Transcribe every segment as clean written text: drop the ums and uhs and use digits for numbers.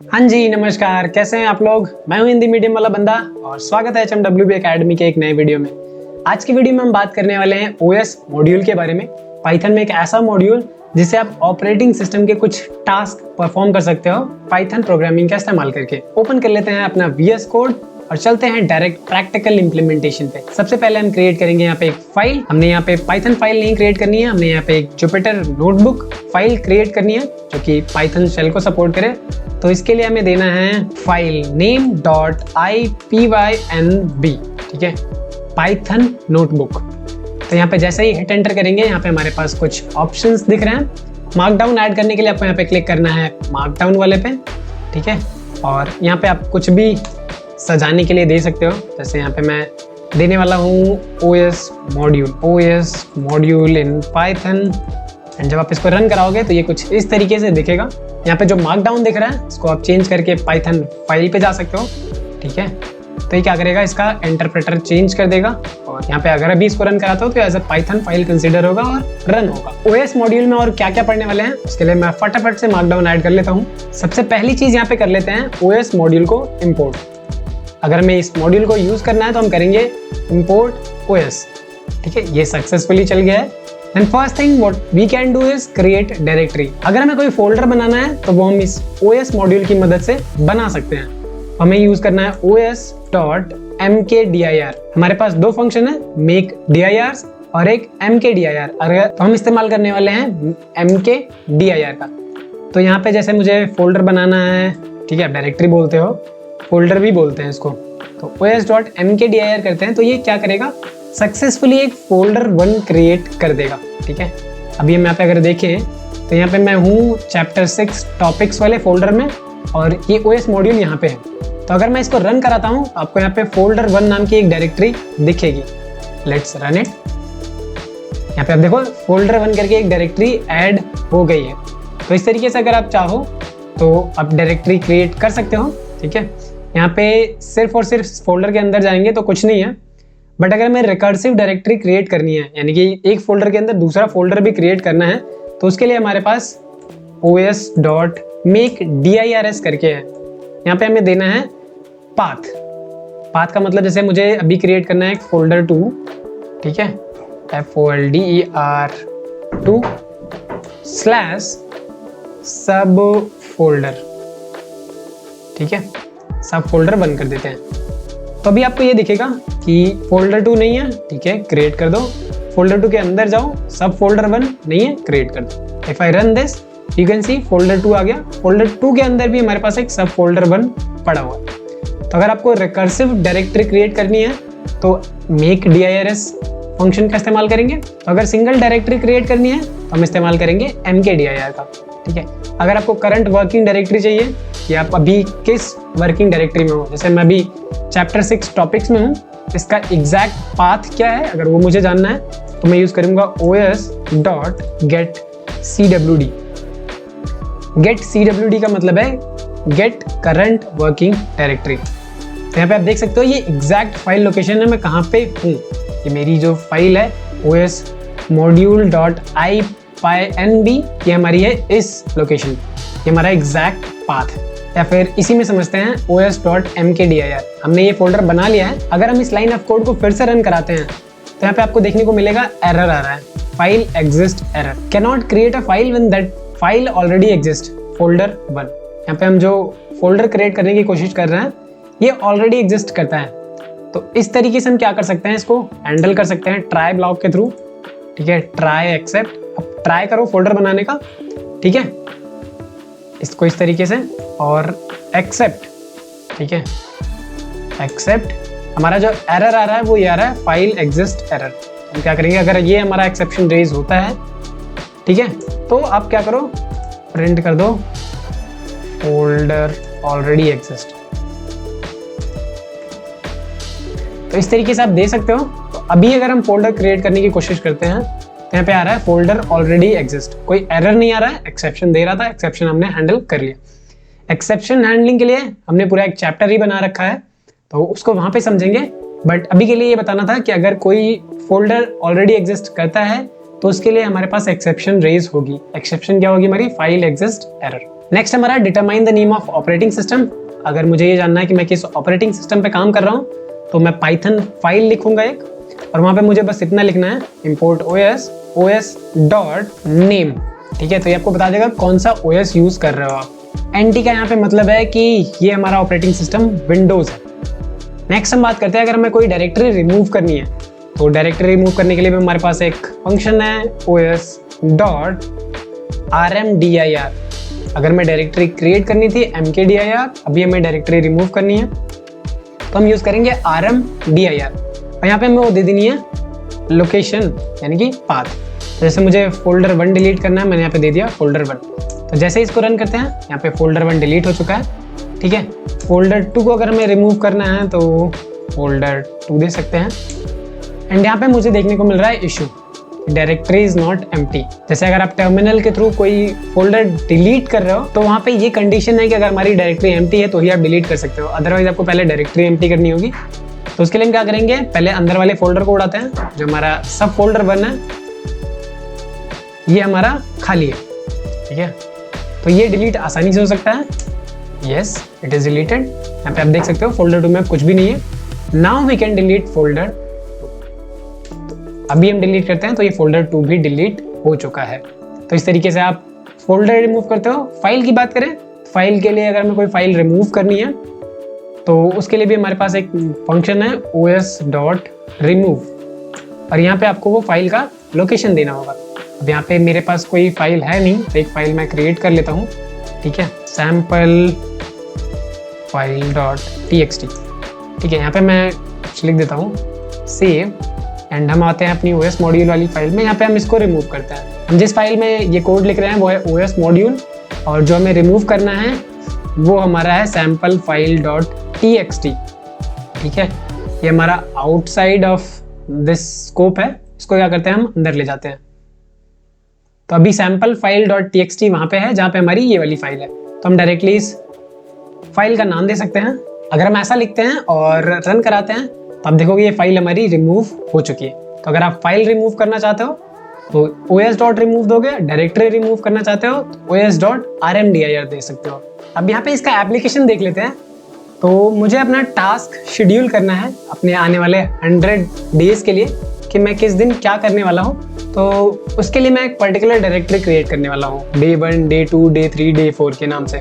हाँ जी नमस्कार, कैसे हैं आप लोग। मैं हूं हिंदी मीडियम वाला बंदा और स्वागत है HMWB एकेडमी के एक नए वीडियो में। आज की वीडियो में हम बात करने वाले हैं OS मॉड्यूल के बारे में। पाइथन में एक ऐसा मॉड्यूल जिससे आप ऑपरेटिंग सिस्टम के कुछ टास्क परफॉर्म कर सकते हो पाइथन प्रोग्रामिंग का इस्तेमाल करके। ओपन कर लेते हैं अपना VS कोड और चलते हैं डायरेक्ट प्रैक्टिकल इंप्लीमेंटेशन पे। सबसे पहले हम क्रिएट करेंगे यहाँ पे एक फाइल। हमने यहाँ पे पाइथन फाइल नहीं क्रिएट करनी है, हमने यहाँ पे एक जुपिटर नोटबुक फाइल क्रिएट करनी है जो कि पाइथन शेल को सपोर्ट करे। तो इसके लिए हमें देना है फाइल नेम .ipynb, ठीक है, पाइथन नोटबुक। तो यहाँ पे जैसे ही हिट एंटर करेंगे यहाँ पे हमारे पास कुछ ऑप्शंस दिख रहे हैं। मार्कडाउन ऐड करने के लिए आपको यहाँ पे क्लिक करना है मार्कडाउन वाले पे, ठीक है। और यहाँ पे आप कुछ भी सजाने के लिए दे सकते हो। जैसे यहाँ पे मैं देने वाला हूँ OS module in Python. And जब आप इसको रन कराओगे तो ये कुछ इस तरीके से दिखेगा। यहाँ पे जो मार्कडाउन दिख रहा है इसको आप चेंज करके पाइथन फाइल पे जा सकते हो, ठीक है। तो ये क्या करेगा, इसका इंटरप्रेटर चेंज कर देगा और यहाँ पे अगर अभी इसको रन कराता हो तो as a Python file consider होगा और रन होगा। OS मॉड्यूल में और क्या क्या पढ़ने वाले हैं उसके लिए मैं फटाफट से मार्कडाउन ऐड कर लेता हूँ। सबसे पहली चीज यहाँ पे कर लेते हैं OS मॉड्यूल को इम्पोर्ट। अगर हमें इस मॉड्यूल को यूज करना है तो हम करेंगे import OS, ठीक है। ये सक्सेसफुली चल गया है। And first thing what we can do is create directory. अगर हमें कोई फोल्डर बनाना है तो वो हम इस OS मॉड्यूल की मदद से बना सकते हैं। हमें यूज करना है os.mkdir। हमारे पास दो फंक्शन है, मेक dirs और एक mkdir। अगर तो हम इस्तेमाल करने वाले हैं mkdir का। तो यहाँ पे जैसे मुझे फोल्डर बनाना है, ठीक है, डायरेक्टरी बोलते हो, फोल्डर भी बोलते हैं इसको। तो os.mkdir करते हैं तो ये क्या करेगा, सक्सेसफुली एक फोल्डर 1 क्रिएट कर देगा, ठीक है। अभी हम यहाँ पे अगर देखें तो यहाँ पे मैं हूँ चैप्टर 6 टॉपिक्स वाले फोल्डर में और ये OS मॉड्यूल यहाँ पे है। तो अगर मैं इसको रन कराता हूँ तो आपको यहाँ पे फोल्डर 1 नाम की एक डायरेक्टरी दिखेगी। Let's run it. यहाँ पे आप देखो फोल्डर 1 करके एक डायरेक्टरी ऐड हो गई है। तो इस तरीके से अगर आप चाहो तो आप डायरेक्टरी क्रिएट कर सकते हो, ठीक है। यहाँ पे सिर्फ और सिर्फ फोल्डर के अंदर जाएंगे तो कुछ नहीं है, बट अगर हमें रिकर्सिव डायरेक्टरी क्रिएट करनी है, यानी कि एक फोल्डर के अंदर दूसरा फोल्डर भी क्रिएट करना है, तो उसके लिए हमारे पास os.makeDirs करके है। यहाँ पे हमें देना है पाथ का मतलब जैसे मुझे अभी क्रिएट करना है एक फोल्डर 2, ठीक है, folder2 /सब फोल्डर, ठीक है। सब फोल्डर बंद कर देते हैं। तो अभी आपको ये दिखेगा कि फोल्डर 2 नहीं है, ठीक है, क्रिएट कर दो। फोल्डर 2 के अंदर जाओ, सब फोल्डर 1 नहीं है, क्रिएट कर दो। If I run this you can see folder 2 आ गया। फोल्डर 2 के अंदर भी हमारे पास एक सब फोल्डर 1 पड़ा हुआ है। तो अगर आपको रिकर्सिव डायरेक्टरी क्रिएट करनी है तो मेक dirs फंक्शन का इस्तेमाल करेंगे। तो अगर सिंगल डायरेक्टरी क्रिएट करनी है तो हम इस्तेमाल करेंगे mkdir का, ठीक है। अगर आपको करंट वर्किंग डायरेक्टरी चाहिए कि आप अभी किस वर्किंग डायरेक्टरी में हो, जैसे मैं अभी चैप्टर 6 टॉपिक्स में हूँ, इसका एग्जैक्ट पाथ क्या है अगर वो मुझे जानना है तो मैं यूज करूंगा os.getcwd। गेट CWD का मतलब है गेट करंट वर्किंग डायरेक्टरी। तो यहाँ पे आप देख सकते हो ये एग्जैक्ट फाइल लोकेशन है, मैं कहाँ पे हूँ। ये मेरी जो फाइल है OS module.ipynb, ये हमारी है इस लोकेशन, ये हमारा एग्जैक्ट पाथ है। या फिर इसी में समझते हैं os.mkdir। हमने ये फोल्डर बना लिया है। अगर हम इस लाइन ऑफ कोड को फिर से रन कराते हैं तो यहाँ पे आपको देखने को मिलेगा एरर आ रहा है, file exist error, can not create a file when that file already exist folder 1। यहाँ पे हम जो फोल्डर क्रिएट करने की कोशिश कर रहे हैं ये ऑलरेडी एग्जिस्ट करता है। तो इस तरीके से हम क्या कर सकते हैं, इसको हैंडल कर सकते हैं ट्राई ब्लॉक के थ्रू, ठीक है। ट्राई एक्सेप्ट, अब ट्राई करो फोल्डर बनाने का, ठीक है, इसको इस तरीके से, और एक्सेप्ट, ठीक है। एक्सेप्ट, हमारा जो एरर आ रहा है वो ये आ रहा है फाइल एग्जिस्ट एरर। हम क्या करेंगे, अगर ये हमारा एक्सेप्शन रेज होता है, ठीक है, तो आप क्या करो, प्रिंट कर दो फोल्डर ऑलरेडी एग्जिस्ट। तो इस तरीके से आप दे सकते हो। तो अभी अगर हम फोल्डर क्रिएट करने की कोशिश करते हैं तो यहाँ पे आ रहा है फोल्डर ऑलरेडी एग्जिस्ट, कोई एरर नहीं आ रहा है, एक्सेप्शन दे रहा था, एक्सेप्शन हमने हैंडल कर लिया। एक्सेप्शन हैंडलिंग के लिए हमने पूरा एक चैप्टर ही बना रखा है तो उसको वहां पे समझेंगे, बट अभी के लिए ये बताना था कि अगर कोई फोल्डर ऑलरेडी एग्जिस्ट करता है तो उसके लिए हमारे पास एक्सेप्शन रेज होगी। एक्सेप्शन क्या होगी हमारी, फाइल एग्जिस्ट एरर। नेक्स्ट हमारा determine the name of operating system. अगर मुझे ये जानना है कि मैं किस ऑपरेटिंग सिस्टम पे काम कर रहा हूँ तो मैं पाइथन फाइल लिखूंगा एक, और वहाँ पे मुझे बस इतना लिखना है import os डॉट नेम। ठीक है, तो ये आपको बता देगा कौन सा OS यूज़ कर रहे हो आप। NT का यहाँ पे मतलब है कि ये हमारा ऑपरेटिंग सिस्टम विंडोज़ है। नेक्स्ट हम बात करते हैं अगर हमें कोई डायरेक्टरी रिमूव करनी है तो डायरेक्टरी रिमूव करने के लिए भी हमारे पास एक फंक्शन है os डॉट rmdir। अगर मैं डायरेक्टरी क्रिएट करनी थी mkdir, अभी हमें डायरेक्टरी रिमूव करनी है तो हम यूज़ करेंगे rmdir, और यहाँ पे हमें वो दे देनी है लोकेशन यानी कि पाथ। जैसे मुझे फोल्डर 1 डिलीट करना है, मैंने यहाँ पे दे दिया फोल्डर 1। तो जैसे इसको रन करते हैं यहाँ पे फोल्डर 1 डिलीट हो चुका है। ठीक है, फोल्डर 2 को अगर हमें रिमूव करना है तो फोल्डर 2 दे सकते हैं। एंड यहाँ पे मुझे देखने को मिल रहा है issue, directory is not empty. जैसे अगर आप टर्मिनल के थ्रू कोई फोल्डर डिलीट कर रहे हो तो वहाँ पे ये कंडीशन है कि अगर हमारी डायरेक्टरी एम्प्टी है तो ही आप डिलीट कर सकते हो, अदरवाइज आपको पहले डायरेक्टरी एम्प्टी करनी होगी। तो उसके लिए हम क्या करेंगे, पहले अंदर वाले फोल्डर को उड़ाते हैं। जो हमारा सब फोल्डर 1 है ये हमारा खाली है। ठीक है, तो ये डिलीट आसानी से हो सकता है। Yes, it is deleted. यहाँ पे आप देख सकते हो फोल्डर 2 में कुछ भी नहीं है। Now we can delete folder. अभी हम डिलीट करते हैं तो ये फोल्डर 2 भी डिलीट हो चुका है। तो इस तरीके से आप फोल्डर रिमूव करते हो। फाइल की बात करें, फाइल के लिए अगर हमें कोई फाइल रिमूव करनी है तो उसके लिए भी हमारे पास एक फंक्शन है os.remove, और यहाँ पे आपको वो फाइल का लोकेशन देना होगा। अब यहाँ पे मेरे पास कोई फाइल है नहीं, तो एक फाइल मैं क्रिएट कर लेता हूँ। ठीक है, sample file.txt। ठीक है, यहाँ पे मैं लिख देता हूँ सेव, एंड हम आते हैं अपनी OS मॉड्यूल वाली फाइल में। यहाँ पे हम इसको रिमूव करते हैं। हम जिस फाइल में ये कोड लिख रहे हैं वो है OS मॉड्यूल, और जो हमें रिमूव करना है वो हमारा है sample file.txt। ठीक है, ये हमारा आउटसाइड ऑफ दिस स्कोप है, इसको क्या करते हैं हम अंदर ले जाते हैं। तो अभी sample file.txt वहाँ पे है जहाँ पे हमारी ये वाली फाइल है। तो हम डायरेक्टली इस फाइल का नाम दे सकते हैं। अगर हम ऐसा लिखते हैं और रन कराते हैं तो आप देखोगे ये फाइल हमारी रिमूव हो चुकी है। तो अगर आप फाइल रिमूव करना चाहते हो तो os.remove दोगे, डायरेक्टरी रिमूव करना चाहते हो तो os.rmdir दे सकते हो। अब यहाँ पे इसका एप्लीकेशन देख लेते हैं। तो मुझे अपना टास्क शेड्यूल करना है अपने आने वाले 100 डेज के लिए कि मैं किस दिन क्या करने वाला हूँ। तो उसके लिए मैं एक पर्टिकुलर डायरेक्टरी क्रिएट करने वाला हूँ, डे 1, डे 2, डे 3, डे 4 के नाम से।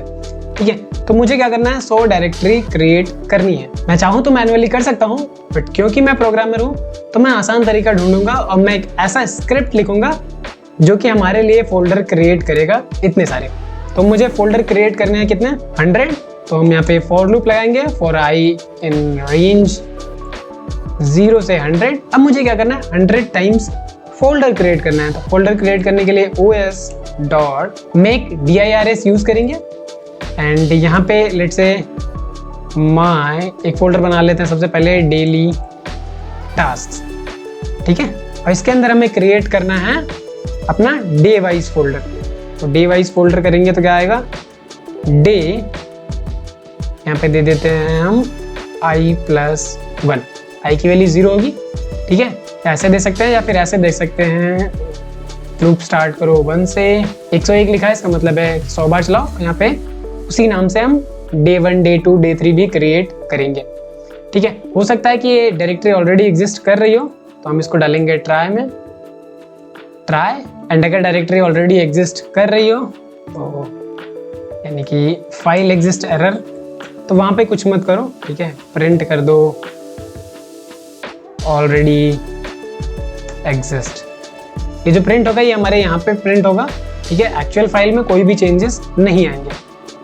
ठीक है, तो मुझे क्या करना है, 100 डायरेक्टरी क्रिएट करनी है। मैं चाहूँ तो मैनुअली कर सकता हूँ, बट क्योंकि मैं प्रोग्रामर हूँ तो मैं आसान तरीका ढूंढूंगा और मैं एक ऐसा स्क्रिप्ट लिखूंगा जो कि हमारे लिए फोल्डर क्रिएट करेगा इतने सारे। तो मुझे फोल्डर क्रिएट करने हैं कितने, 100। तो हम यहाँ पे फॉर लूप लगाएंगे, फॉर आई इन रेंज 0 से 100। अब मुझे क्या करना है, 100 टाइम्स फोल्डर क्रिएट करना है। तो फोल्डर क्रिएट करने के लिए os.make_dirs यूज करेंगे। एंड यहाँ पे लेट्स से माय एक फोल्डर बना लेते हैं सबसे पहले, डेली टास्क। ठीक है, और इसके अंदर हमें क्रिएट करना है अपना डे वाइज फोल्डर। तो डे वाइज फोल्डर करेंगे तो क्या आएगा, डे, यहाँ पे दे देते हैं हम i+1। i की वैल्यू 0 होगी। ठीक है, ऐसे दे सकते हैं या फिर ऐसे दे सकते हैं, लूप स्टार्ट करो 1 से 101 लिखा है, इसका मतलब है 100 बार चलाओ। यहाँ पे उसी नाम से हम डे 1, डे 2, डे 3 भी क्रिएट करेंगे। ठीक है, हो सकता है कि ये डायरेक्टरी ऑलरेडी एग्जिस्ट कर रही हो, तो हम इसको डालेंगे ट्राई में, ट्राई। एंड अगर डायरेक्टरी ऑलरेडी एग्जिस्ट कर रही हो तो यानी कि फाइल एग्जिस्ट एरर, तो वहाँ पे कुछ मत करो। ठीक है, प्रिंट कर दो ऑलरेडी एग्जिस्ट। ये जो प्रिंट होगा ये हमारे यहाँ पे प्रिंट होगा। ठीक है, एक्चुअल फाइल में कोई भी चेंजेस नहीं आएंगे।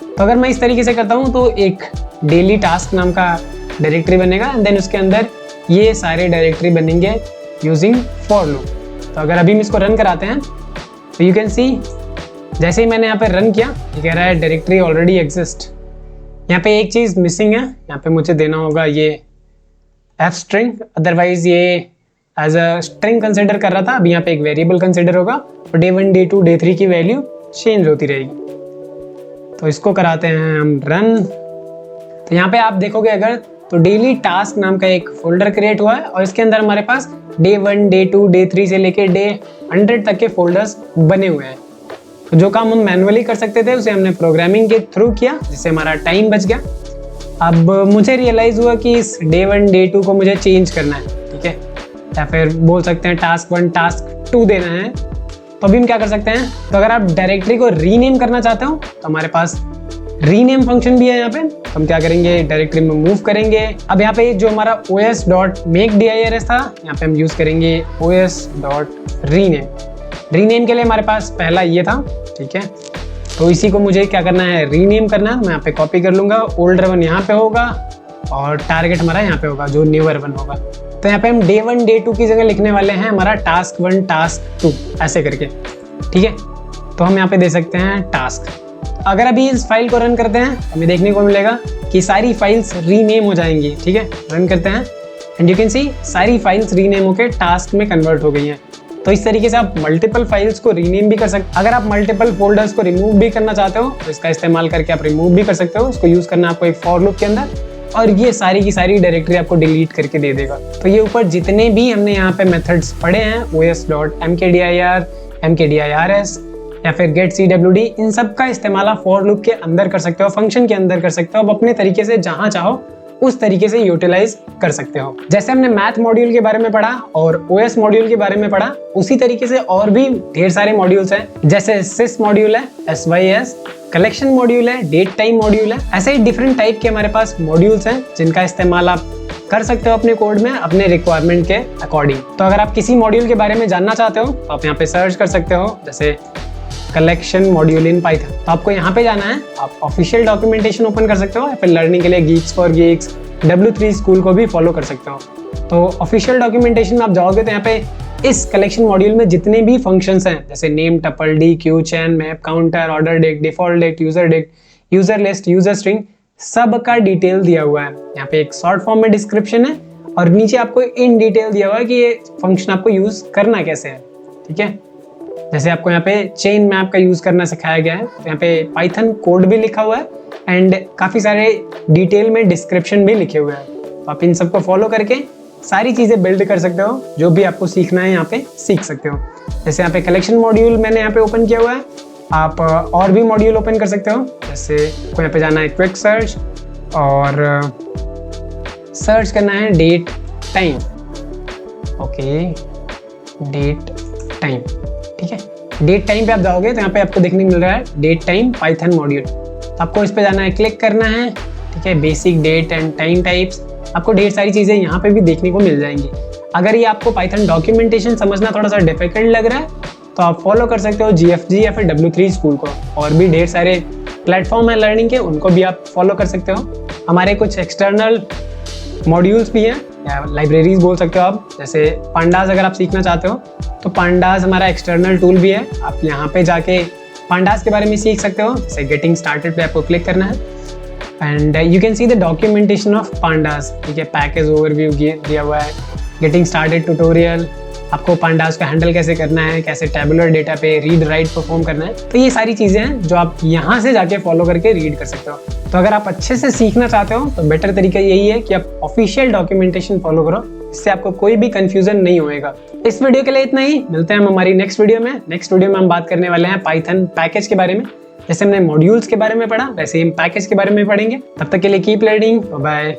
तो अगर मैं इस तरीके से करता हूँ तो एक डेली टास्क नाम का डायरेक्टरी बनेगा, एंड देन उसके अंदर ये सारे डायरेक्टरी बनेंगे यूजिंग फॉर लूप। तो अगर अभी हम इसको रन कराते हैं तो यू कैन सी, जैसे ही मैंने यहाँ पे रन किया ये कह रहा है डायरेक्टरी ऑलरेडी एग्जिस्ट। यहाँ पे एक चीज़ मिसिंग है, यहाँ पे मुझे देना होगा ये f स्ट्रिंग, अदरवाइज ये एज अ स्ट्रिंग कंसिडर कर रहा था। अब यहाँ पे एक वेरिएबल कंसिडर होगा और डे 1, डे 2, डे 3 की वैल्यू चेंज होती रहेगी। तो इसको कराते हैं हम रन। तो यहाँ पे आप देखोगे अगर, तो डेली टास्क नाम का एक फोल्डर क्रिएट हुआ है और इसके अंदर हमारे पास डे 1, डे 2, डे 3 से लेके डे 100 तक के फोल्डर्स बने हुए हैं। तो जो काम हम मैनुअली कर सकते थे उसे हमने प्रोग्रामिंग के थ्रू किया, जिससे हमारा टाइम बच गया। अब मुझे रियलाइज़ हुआ कि इस डे 1 डे 2 को मुझे चेंज करना है, ठीक है, या फिर बोल सकते हैं टास्क 1 टास्क 2 देना है। तो अभी हम क्या कर सकते हैं, तो अगर आप डायरेक्टरी को रीनेम करना चाहते हो तो हमारे पास रीनेम फंक्शन भी है यहाँ पे। तो हम क्या करेंगे, डायरेक्टरी में मूव करेंगे। अब यहाँ पे जो हमारा os.makeDirs था, यहाँ पे हम यूज करेंगे os.rename। रीनेम के लिए हमारे पास पहला ये था, ठीक है, तो इसी को मुझे क्या करना है, रीनेम करना है। मैं यहाँ पे कॉपी कर लूंगा, ओल्डर वन यहाँ पे होगा और टारगेट हमारा यहाँ पे होगा जो न्यूअर वन होगा। तो यहाँ पे हम डे 1 डे 2 की जगह लिखने वाले हैं हमारा टास्क 1 टास्क 2 ऐसे करके, ठीक है। तो हम यहाँ पे दे सकते हैं टास्क। अगर अभी इस फाइल को रन करते हैं हमें देखने को मिलेगा कि सारी फाइल्स रीनेम हो जाएंगी, ठीक है। रन करते हैं एंड यू कैन सी सारी फाइल्स रीनेम होकर टास्क में कन्वर्ट हो गई हैं। तो इस तरीके से आप मल्टीपल फाइल्स को रीनेम भी कर सकते। अगर आप मल्टीपल फोल्डर्स को रिमूव भी करना चाहते हो तो इसका इस्तेमाल करके आप रिमूव भी कर सकते हो। इसको यूज करना आपको एक फॉर लूप के अंदर, और ये सारी की सारी डायरेक्टरी आपको डिलीट करके दे देगा। तो ये ऊपर जितने भी हमने यहाँ पे मेथड्स पढ़े हैं, os.mkdir, mkdirs या फिर getcwd, इन सब का इस्तेमाल आप फॉर लूप के अंदर कर सकते हो, फंक्शन के अंदर कर सकते हो। आप अपने तरीके से जहां चाहो उस तरीके से यूटिलाइज कर सकते हो। जैसे हमने मैथ मॉड्यूल के बारे में पढ़ा और ओएस मॉड्यूल के बारे में पढ़ा, उसी तरीके से और भी ढेर सारे मॉड्यूल्स हैं। जैसे सिस मॉड्यूल है, SYS, कलेक्शन मॉड्यूल है, डेट टाइम मॉड्यूल है। ऐसे ही डिफरेंट टाइप के हमारे पास मॉड्यूल्स हैं जिनका इस्तेमाल आप कर सकते हो अपने कोड में अपने रिक्वायरमेंट के अकॉर्डिंग। तो अगर आप किसी मॉड्यूल के बारे में जानना चाहते हो तो आप यहाँ पे सर्च कर सकते हो, जैसे कलेक्शन मॉड्यूल इन पाइथन। तो आपको यहाँ पे जाना है, आप ऑफिशियल डॉक्यूमेंटेशन ओपन कर सकते हो या फिर लर्निंग के लिए Geeks for Geeks, W3 school को भी फॉलो कर सकते हो। तो ऑफिशियल डॉक्यूमेंटेशन में आप जाओगे तो यहाँ पे इस कलेक्शन मॉड्यूल में जितने भी फंक्शंस हैं, जैसे नेम, टपल, डी, क्यू, चैन, map, counter, order date, default date, user list, user string, सब का डिटेल दिया हुआ है। यहाँ पे एक शॉर्ट फॉर्म में डिस्क्रिप्शन है और नीचे आपको इन डिटेल दिया हुआ है कि ये फंक्शन आपको यूज करना कैसे है, ठीक है। जैसे आपको यहाँ पे चेन मैप का यूज करना सिखाया गया है, तो यहाँ पे पाइथन कोड भी लिखा हुआ है एंड काफी सारे डिटेल में डिस्क्रिप्शन भी लिखे हुए हैं। तो आप इन सबको फॉलो करके सारी चीजें बिल्ड कर सकते हो, जो भी आपको सीखना है यहाँ पे सीख सकते हो। जैसे यहाँ पे कलेक्शन मॉड्यूल मैंने यहाँ पे ओपन किया हुआ है, आप और भी मॉड्यूल ओपन कर सकते हो। जैसे आपको यहाँ पे जाना है क्विक सर्च और सर्च करना है date time, okay, date time, ठीक है। डेट टाइम पे आप जाओगे तो यहाँ पे आपको देखने को मिल रहा है डेट टाइम पाइथन मॉड्यूल। तो आपको इस पे जाना है, क्लिक करना है, ठीक है। Basic date and time types, आपको ढेर सारी चीजें यहाँ पे भी देखने को मिल जाएंगी। अगर ये आपको पाइथन डॉक्यूमेंटेशन समझना थोड़ा सा डिफिकल्ट लग रहा है तो आप फॉलो कर सकते हो GFG या फिर W3 स्कूल को। और भी ढेर सारे प्लेटफॉर्म है लर्निंग के, उनको भी आप फॉलो कर सकते हो। हमारे कुछ एक्सटर्नल मॉड्यूल्स भी हैं या लाइब्रेरीज बोल सकते हो आप। जैसे पांडास अगर आप सीखना चाहते हो तो पांडास हमारा एक्सटर्नल टूल भी है, आप यहाँ पे जाके पांडास के बारे में सीख सकते हो। जैसे गेटिंग स्टार्टेड पे आपको क्लिक करना है and you can see the documentation of pandas, ठीक है। पैकेज ओवरव्यू दिया हुआ है, गेटिंग स्टार्टेड ट्यूटोरियल, आपको पांडास को हैंडल कैसे करना है, कैसे टेबुलर डेटा पे रीड राइट परफॉर्म करना है। तो ये सारी चीज़ें हैं जो आप यहाँ से जाके फॉलो करके रीड कर सकते हो। तो अगर आप अच्छे से सीखना चाहते हो तो बेटर तरीका यही है कि आप ऑफिशियल डॉक्यूमेंटेशन फॉलो करो, इससे आपको कोई भी कंफ्यूजन नहीं होएगा। इस वीडियो के लिए इतना ही, मिलते हैं हम हमारी नेक्स्ट वीडियो में। नेक्स्ट वीडियो में हम बात करने वाले हैं पाइथन पैकेज के बारे में। जैसे हमने मॉड्यूल्स के बारे में पढ़ा वैसे ही हम पैकेज के बारे में पढ़ेंगे। तब तक के लिए कीप लर्निंग, बाय।